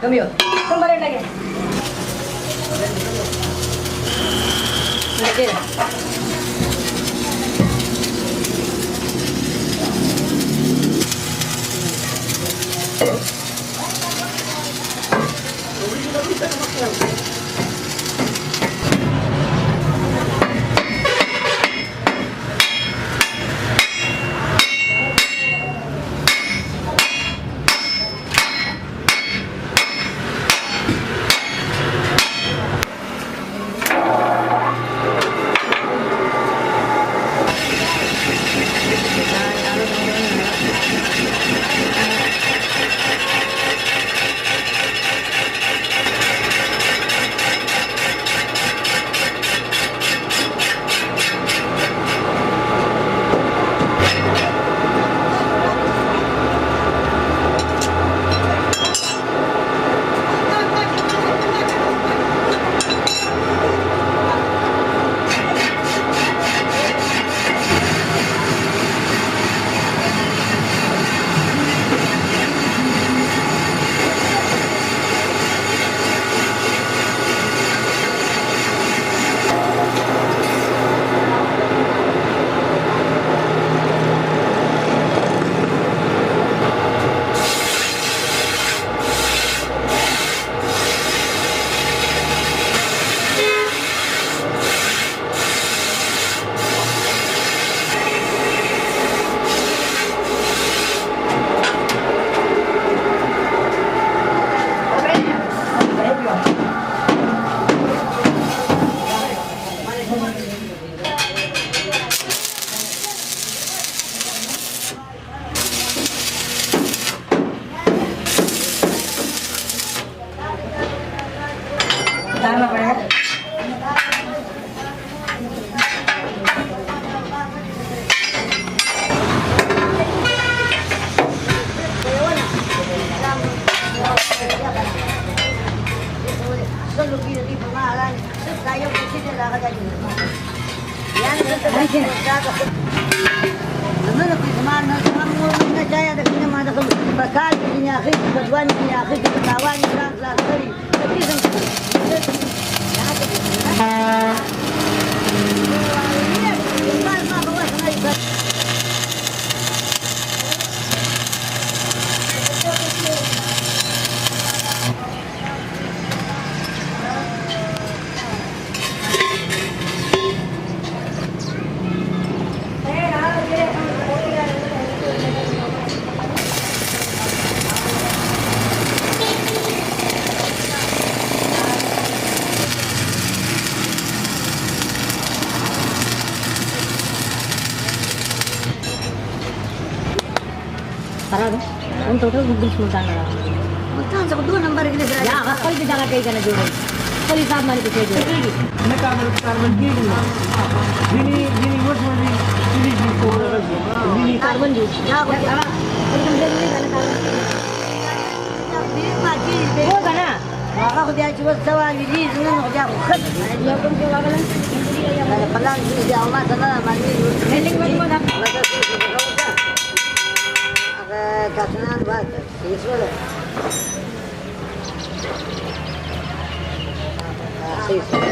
Kami yun. Kung ba rin lagi? Lagi na. Ketuanya ya, kawan lang tadi. Tapi Parado. Un total Google sultan na. Magkano sa dua number gini Ya, berada. kapal di jaga kayak kana jodoh. Kali sab mani ko jodoh. Ini karman gini. Gini buat mandi. Ini ko Ini carbon juice. Ya, aku Kalau kemudian ini kana carbon. beli mati. Oh, kana. Aku dia cuma sawa gini, senang kerja aku. Ya pun ko wala. Ada pelan di Allah sana mandi. Heling mo na. Masa tu kamu dah. Agak kasihan banget. Siswa lah. Siswa.